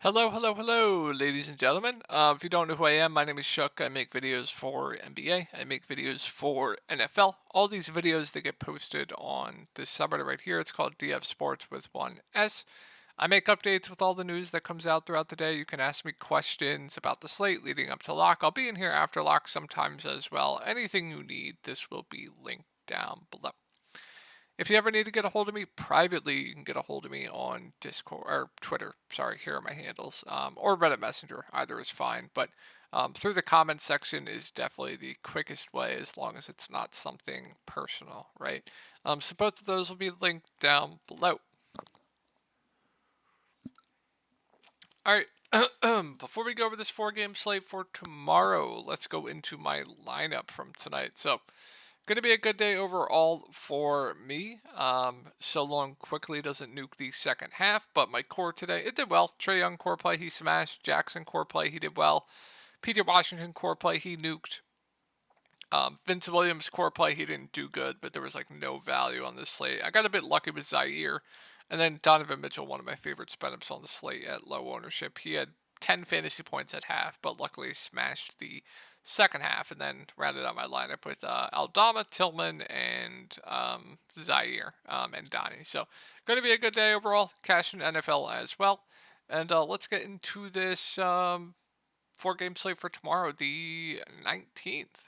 Hello, hello, hello, ladies and gentlemen. If you don't know who I am, my name is Shuck. I make videos for NBA. I make videos for NFL. All these videos that get posted on this subreddit right here. It's called DF Sports with one S. I make updates with all the news that comes out throughout the day. You can ask me questions about the slate leading up to lock. I'll be in here after lock sometimes as well. Anything you need, this will be linked down below. If you ever need to get a hold of me privately, you can get a hold of me on Discord or Twitter. Sorry, here are my handles, or Reddit Messenger. Either is fine, but through the comments section is definitely the quickest way, as long as it's not something personal, right? So both of those will be linked down below. All right. Before we go over this four-game slate for tomorrow, let's go into my lineup from tonight. So, going to be a good day overall for me. So long quickly doesn't nuke the second half, but my core today, it did well. Trae Young core play, he smashed. Jackson core play, he did well. PJ Washington core play, he nuked. Vince Williams core play, he didn't do good, but there was like no value on this slate. I got a bit lucky with Zaire. And then Donovan Mitchell, one of my favorite spin-ups on the slate at low ownership. He had 10 fantasy points at half, but luckily smashed the second half and then rounded out my lineup with Aldama, Tillman, and Zaire and Donnie. So, going to be a good day overall. Cash in NFL as well. And let's get into this four-game slate for tomorrow, the 19th.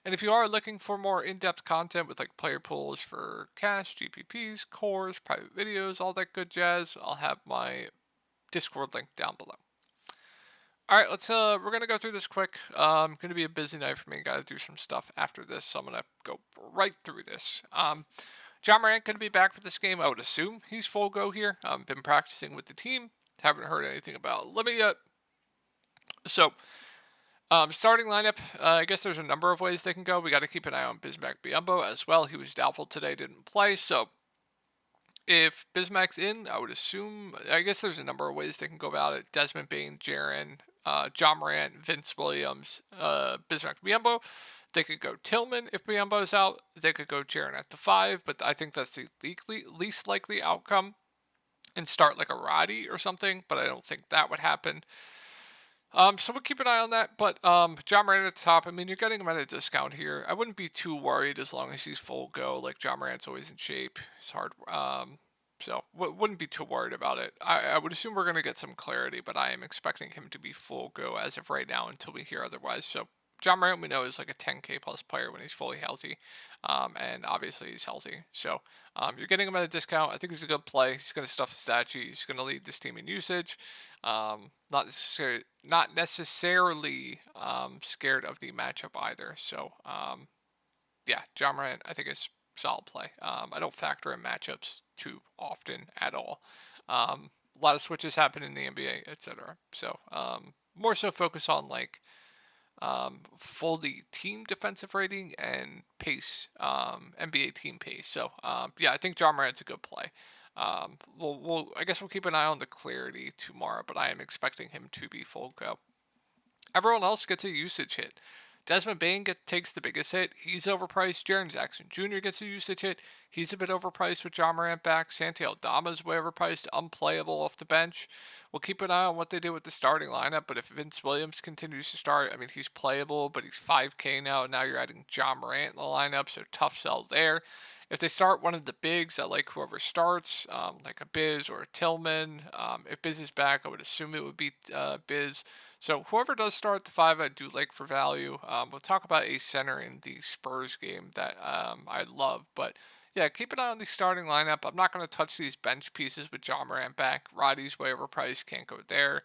And if you are looking for more in-depth content with like player pools for cash, GPPs, cores, private videos, all that good jazz, I'll have my Discord link down below. All right, we're gonna go through this quick. Gonna be a busy night for me. Got to do some stuff after this, so I'm gonna go right through this. John Morant gonna be back for this game. I would assume he's full go here. Been practicing with the team. Haven't heard anything about limit yet. So, starting lineup, I guess there's a number of ways they can go. We got to keep an eye on Bismack Biyombo as well. He was doubtful today, didn't play. So, if Bismack's in, I would assume, I guess there's a number of ways they can go about it. Desmond Bain, Jaren, John Morant, Vince Williams, Bismack Biyombo. They could go Tillman if Biyombo's out. They could go Jaren at the 5, but I think that's the least likely outcome. And start like a Roddy or something, but I don't think that would happen. So we'll keep an eye on that. But John Morant at the top, I mean, you're getting him at a discount here. I wouldn't be too worried as long as he's full go. Like, John Morant's always in shape. It's hard. So wouldn't be too worried about it. I would assume we're going to get some clarity, but I am expecting him to be full go as of right now until we hear otherwise. So John Morant, we know, is like a 10K plus player when he's fully healthy. And obviously he's healthy. So you're getting him at a discount. I think he's a good play. He's going to stuff the stat sheet. He's going to lead this team in usage. Not necessarily scared of the matchup either. So yeah, John Morant, I think, is solid play. I don't factor in matchups too often at all. A lot of switches happen in the NBA, etc. So more so focus on like fully team defensive rating and pace, NBA team pace. So yeah, I think John Morant's a good play. I guess we'll keep an eye on the clarity tomorrow, but I am expecting him to be full go. Everyone else gets a usage hit. Desmond Bain takes the biggest hit. He's overpriced. Jaren Jackson Jr. gets a usage hit. He's a bit overpriced with John Morant back. Santi Aldama's way overpriced, unplayable off the bench. We'll keep an eye on what they do with the starting lineup, but if Vince Williams continues to start, I mean, he's playable, but he's 5K now. Now you're adding John Morant in the lineup, so tough sell there. If they start one of the bigs, I like whoever starts, like a Biz or a Tillman. If Biz is back, I would assume it would be Biz. So whoever does start the 5, I do like for value. We'll talk about a center in the Spurs game that I love. But yeah, keep an eye on the starting lineup. I'm not going to touch these bench pieces with John Morant back. Roddy's way overpriced, can't go there.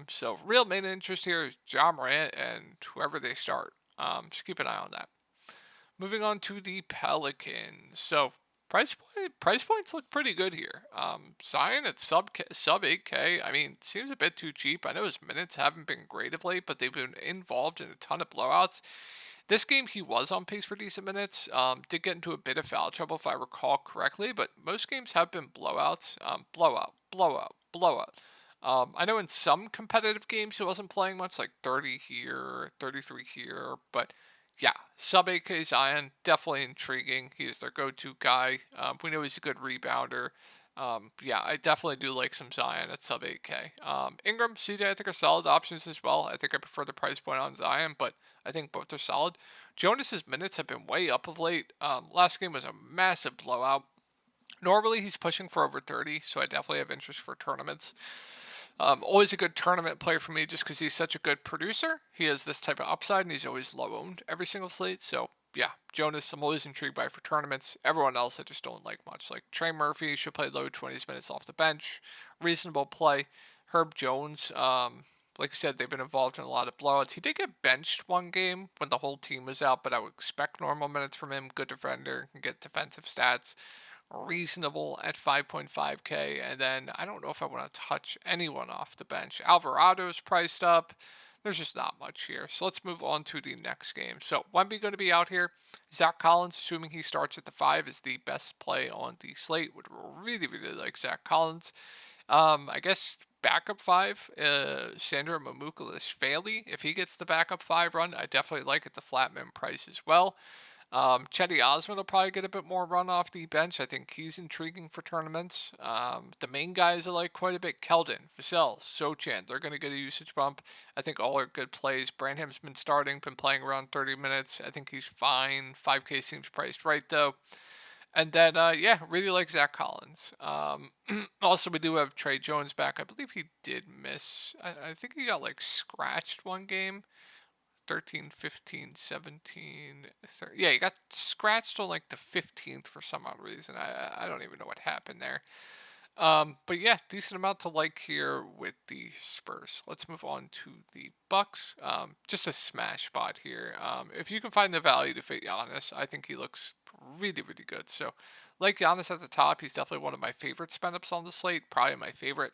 So real main interest here is John Morant and whoever they start. Just keep an eye on that. Moving on to the Pelicans. So price points look pretty good here. Zion at sub 8K. I mean, seems a bit too cheap. I know his minutes haven't been great of late, but they've been involved in a ton of blowouts. This game he was on pace for decent minutes. Did get into a bit of foul trouble if I recall correctly, but most games have been blowouts. Blowout. I know in some competitive games he wasn't playing much, like 30 here, 33 here, but yeah, sub 8K Zion, definitely intriguing. He is their go-to guy. We know he's a good rebounder. Yeah, I definitely do like some Zion at sub 8K. Ingram, CJ, I think are solid options as well. I think I prefer the price point on Zion, but I think both are solid. Jonas's minutes have been way up of late. Last game was a massive blowout. Normally he's pushing for over 30, so I definitely have interest for tournaments. Always a good tournament player for me just because he's such a good producer. He has this type of upside and he's always low owned every single slate. So yeah, Jonas, I'm always intrigued by for tournaments. Everyone else I just don't like much. Like Trey Murphy should play low 20s minutes off the bench. Reasonable play. Herb Jones, like I said, they've been involved in a lot of blowouts. He did get benched one game when the whole team was out, but I would expect normal minutes from him. Good defender, can get defensive stats reasonable at 5.5K. And then I don't know if I want to touch anyone off the bench. Alvarado's priced up. There's just not much here. So let's move on to the next game. So Wemby going to be out here. Zach Collins, assuming he starts at the 5, is the best play on the slate. Would really, really like Zach Collins. I guess backup 5, Sandro Mamukelashvili. If he gets the backup 5 run, I definitely like it. The flat min price as well. Chetty Osman will probably get a bit more run off the bench. I think he's intriguing for tournaments. The main guys I like quite a bit. Keldon, Vassell, Sochan, they're going to get a usage bump. I think all are good plays. Branham's been starting, been playing around 30 minutes. I think he's fine. 5K seems priced right, though. And then, yeah, really like Zach Collins. Also, we do have Trey Jones back. I believe he did miss. I think he got, like, scratched one game. 13, 15, 17, 30. Yeah, he got scratched on like the 15th for some odd reason. I don't even know what happened there. But yeah, decent amount to like here with the Spurs. Let's move on to the Bucks. Just a smash spot here. If you can find the value to fit Giannis, I think he looks really, really good. So, like Giannis at the top, he's definitely one of my favorite spend ups on the slate. Probably my favorite.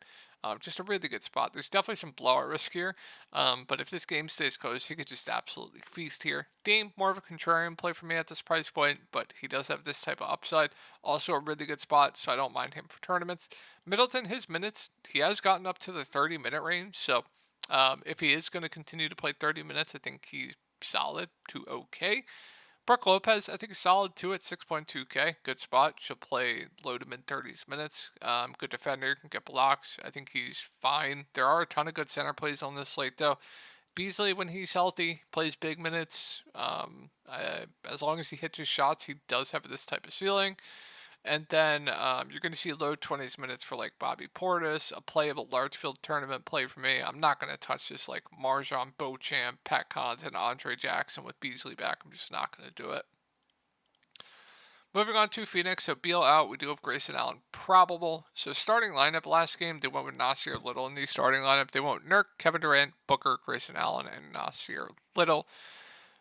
Just a really good spot. There's definitely some blowout risk here, but if this game stays close, he could just absolutely feast here. Dame, more of a contrarian play for me at this price point, but he does have this type of upside. Also a really good spot, so I don't mind him for tournaments. Middleton, his minutes, he has gotten up to the 30-minute range, so if he is going to continue to play 30 minutes, I think he's solid to okay. Brook Lopez, I think is solid too at 6.2K. Good spot. Should play low to mid 30s minutes. Good defender, can get blocks. I think he's fine. There are a ton of good center plays on this slate though. Beasley, when he's healthy, plays big minutes. As long as he hits his shots, he does have this type of ceiling. And then you're going to see low 20s minutes for like Bobby Portis, a playable large field tournament play for me. I'm not going to touch this like Marjon Beauchamp, Pat Connaughton, Andre Jackson with Beasley back. I'm just not going to do it. Moving on to Phoenix, so Beal out. We do have Grayson Allen probable. So starting lineup last game, they went with Nasir Little in the starting lineup. They went Nurk, Kevin Durant, Booker, Grayson Allen, and Nasir Little.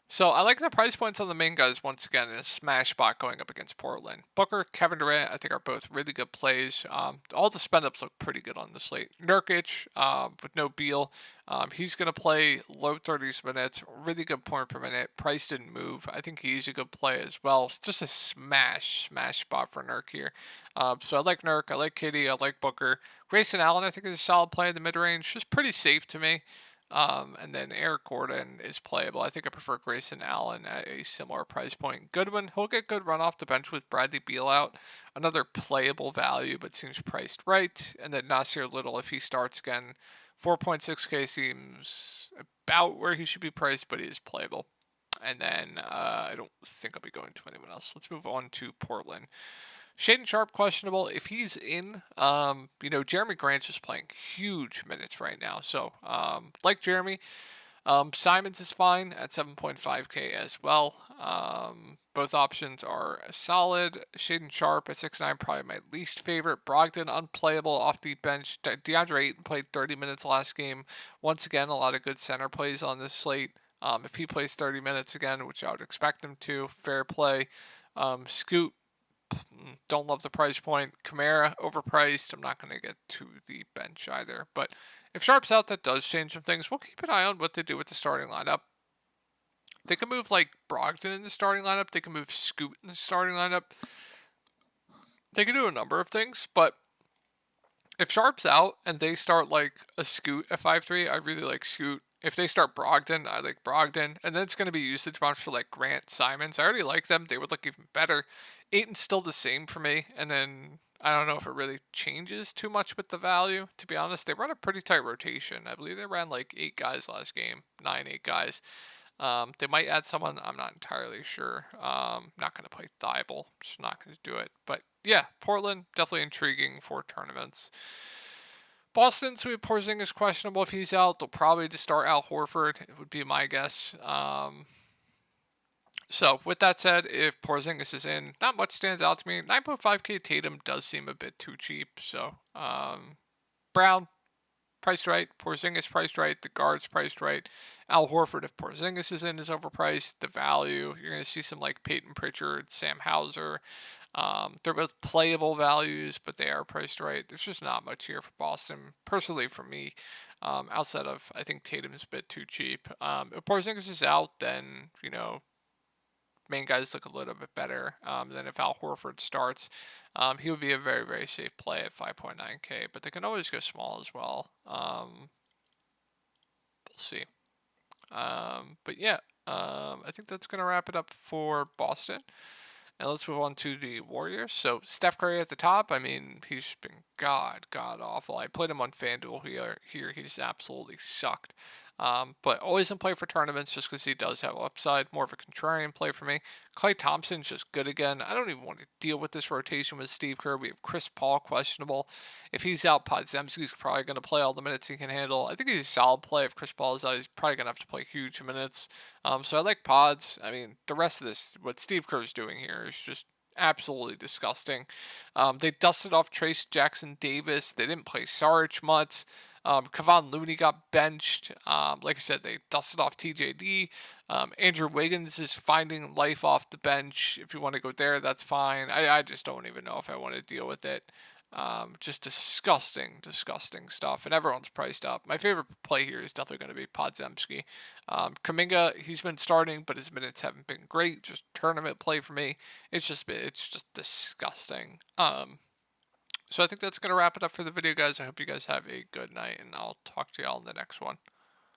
So I like the price points on the main guys once again in a smash spot going up against Portland. Booker, Kevin Durant, I think are both really good plays. All the spend ups look pretty good on the slate. Nurkic, with no Beal, he's going to play low 30s minutes, really good point per minute. Price didn't move. I think he's a good play as well. It's just a smash spot for Nurk here. So I like Nurk, I like Kitty, I like Booker. Grayson Allen, I think is a solid play in the mid range. Just pretty safe to me. And then Eric Gordon is playable. I think I prefer Grayson Allen at a similar price point. Goodwin, he'll get good run off the bench with Bradley Beal out. Another playable value, but seems priced right. And then Nasir Little, if he starts again, 4.6K seems about where he should be priced, but he is playable. And then I don't think I'll be going to anyone else. Let's move on to Portland. Shaden Sharp questionable. If he's in, Jeremy Grant's just playing huge minutes right now. So, like Jeremy, Simons is fine at 7.5K as well. Both options are solid. Shaden Sharp at 6'9", probably my least favorite. Brogdon, unplayable off the bench. DeAndre Ayton played 30 minutes last game. Once again, a lot of good center plays on this slate. If he plays 30 minutes again, which I would expect him to, fair play. Scoot, don't love the price point. Kamara, overpriced. I'm not going to get to the bench either. But if Sharp's out, that does change some things. We'll keep an eye on what they do with the starting lineup. They can move like Brogdon in the starting lineup. They can move Scoot in the starting lineup. They can do a number of things. But if Sharp's out and they start like a Scoot at 5'3", I really like Scoot. If they start Brogdon, I like Brogdon. And then it's going to be usage bombs for like Grant, Simons. I already like them. They would look even better. Aiton's still the same for me. And then I don't know if it really changes too much with the value. To be honest, they run a pretty tight rotation. I believe they ran like 8 guys last game, 9, 8 guys. They might add someone. I'm not entirely sure. Not going to play Thibault. Just not going to do it. But yeah, Portland definitely intriguing for tournaments. Boston, Sweet Porzingis is questionable if he's out. They'll probably just start Al Horford. It would be my guess. So with that said, if Porzingis is in, not much stands out to me. 9.5K Tatum does seem a bit too cheap. So Brown priced right, Porzingis priced right, the guards priced right. Al Horford, if Porzingis is in, is overpriced. The value, you're going to see some like Peyton Pritchard, Sam Hauser. They're both playable values, but they are priced right. There's just not much here for Boston, personally for me. Outside of, I think Tatum's a bit too cheap. If Porzingis is out, then main guys look a little bit better than if Al Horford starts. He would be a very, very safe play at 5.9K, but they can always go small as well. We'll see. But yeah, I think that's going to wrap it up for Boston. And let's move on to the Warriors. So Steph Curry at the top. I mean, he's been god awful. I played him on FanDuel here. He just absolutely sucked. But always in play for tournaments just because he does have upside. More of a contrarian play for me. Klay Thompson's just good again. I don't even want to deal with this rotation with Steve Kerr. We have Chris Paul questionable. If he's out, Podziemski's probably going to play all the minutes he can handle. I think he's a solid play. If Chris Paul is out, he's probably going to have to play huge minutes. So I like Pods. I mean, the rest of this, what Steve Kerr's doing here is just absolutely disgusting. They dusted off Trace Jackson Davis. They didn't play Saric much. Kevon Looney got benched. Like I said, they dusted off TJD. Andrew Wiggins is finding life off the bench. If you want to go there, that's fine. I just don't even know if I want to deal with it. Just disgusting stuff. And everyone's priced up. My favorite play here is definitely going to be Podziemski. Kuminga, he's been starting, but his minutes haven't been great. Just tournament play for me. It's just disgusting. So I think that's going to wrap it up for the video, guys. I hope you guys have a good night, and I'll talk to y'all in the next one.